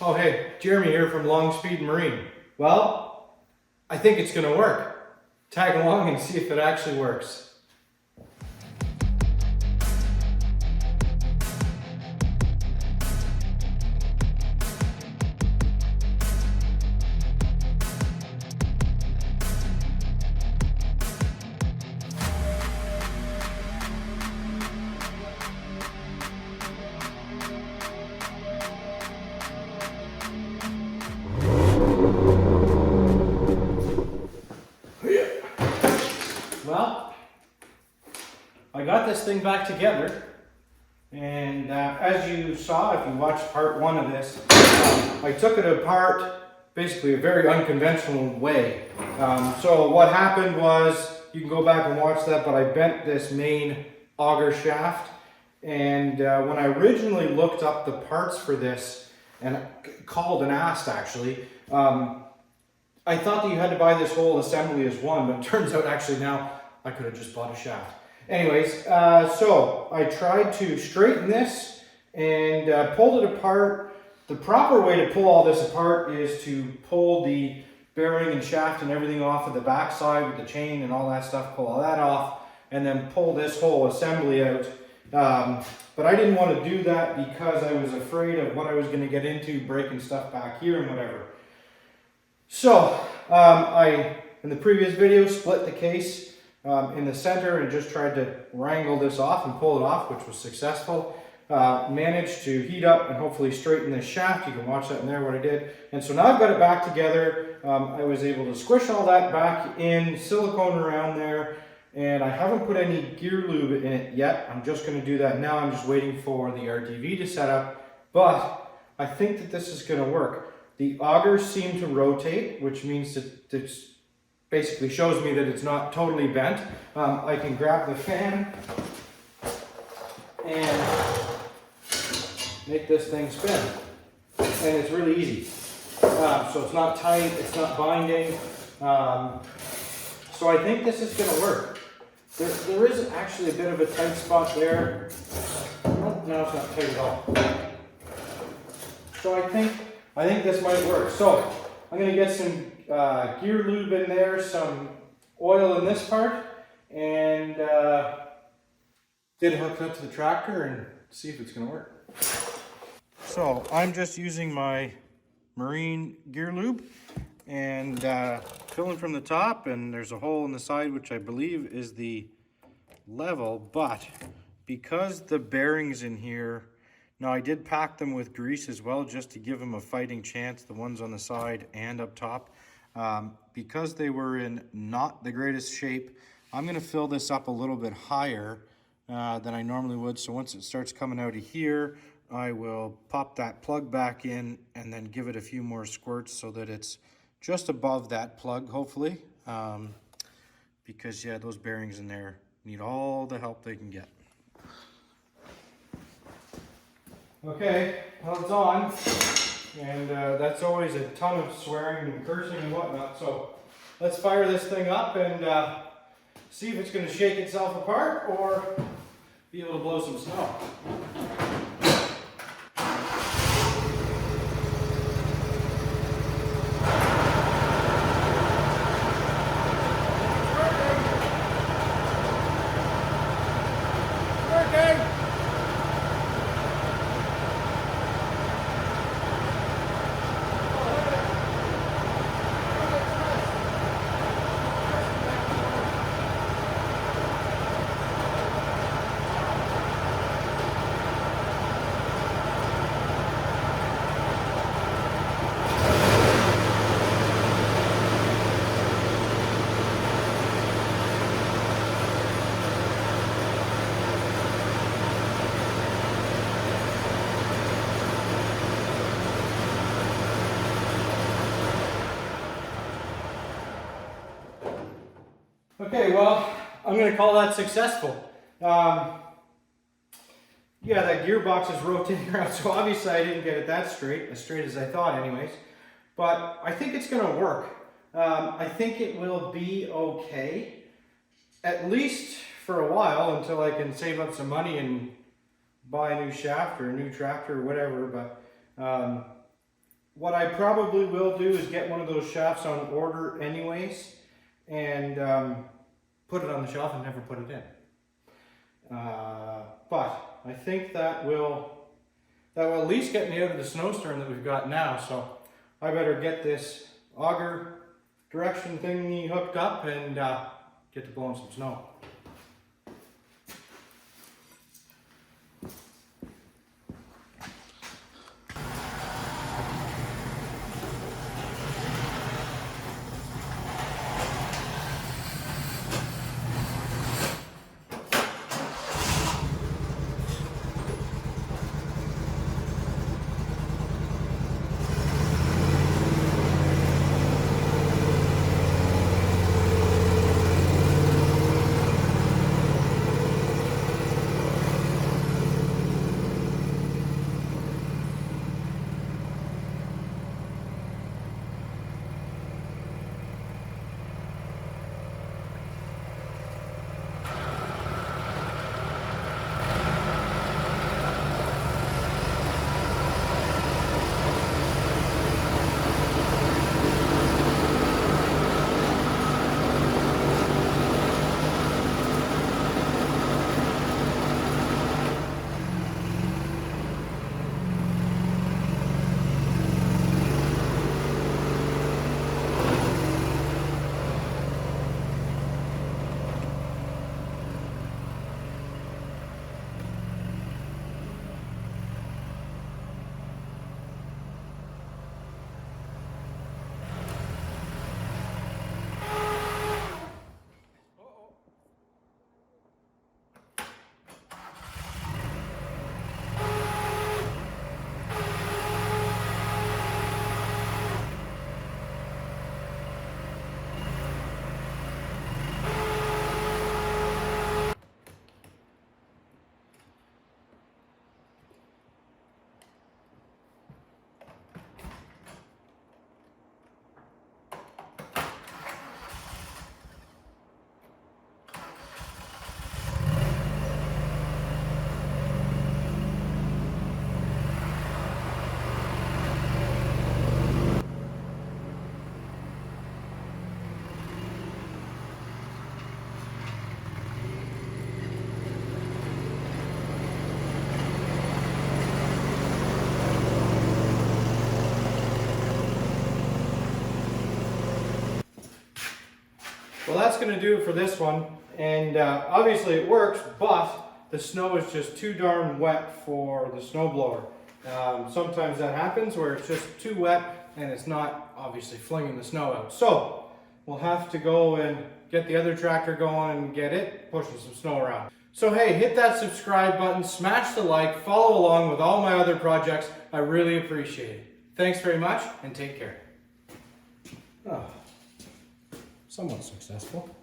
Oh hey, Jeremy here from Long Speed Marine. Well, I think it's gonna work. Tag along and see if it actually works. Well, I got this thing back together, and as you saw, if you watched part one of this, I took it apart basically a very unconventional way. So what happened was, you can go back and watch that, but I bent this main auger shaft, and when I originally looked up the parts for this, and called and asked actually, I thought that you had to buy this whole assembly as one, but it turns out actually now I could have just bought a shaft. Anyways, so I tried to straighten this and pulled it apart. The proper way to pull all this apart is to pull the bearing and shaft and everything off of the back side with the chain and all that stuff, pull all that off, and then pull this whole assembly out. But I didn't want to do that because I was afraid of what I was going to get into, breaking stuff back here and whatever. So, I, in the previous video, split the case in the center and just tried to wrangle this off and pull it off, which was successful. Managed to heat up and hopefully straighten this shaft. You can watch that in there, what I did. And so now I've got it back together. I was able to squish all that back in, silicone around there, and I haven't put any gear lube in it yet. I'm just going to do that now. I'm just waiting for the RTV to set up, but I think that this is going to work. The augers seem to rotate, which means that it basically shows me that it's not totally bent. I can grab the fan and make this thing spin. And it's really easy. So it's not tight, it's not binding. So I think this is going to work. There is actually a bit of a tight spot there. Oh, no, it's not tight at all. So I think this might work. So I'm going to get some gear lube in there, some oil in this part, and get it hooked up to the tractor and see if it's going to work. So I'm just using my Marine gear lube and filling from the top, and there's a hole in the side which I believe is the level, but because the bearings in here, now I did pack them with grease as well just to give them a fighting chance, the ones on the side and up top. Because they were in not the greatest shape, I'm going to fill this up a little bit higher than I normally would. So once it starts coming out of here, I will pop that plug back in and then give it a few more squirts so that it's just above that plug, hopefully. Because yeah, those bearings in there need all the help they can get. Okay, well it's on, and that's always a ton of swearing and cursing and whatnot, so let's fire this thing up and see if it's going to shake itself apart or be able to blow some snow. Okay, well, I'm going to call that successful. Yeah, that gearbox is rotating around, so obviously I didn't get it that straight, as straight as I thought anyways. But I think it's going to work. I think it will be okay, at least for a while, until I can save up some money and buy a new shaft or a new tractor or whatever. But what I probably will do is get one of those shafts on order anyways, and put it on the shelf and never put it in. But I think that will at least get me out of the snowstorm that we've got now. So I better get this auger direction thingy hooked up and get to blowing some snow. Well, that's going to do it for this one, and obviously it works, but the snow is just too darn wet for the snowblower. Sometimes that happens where it's just too wet and it's not obviously flinging the snow out. So we'll have to go and get the other tractor going and get it pushing some snow around. So hey, hit that subscribe button, smash the like, follow along with all my other projects. I really appreciate it. Thanks very much and take care. Oh. Somewhat successful.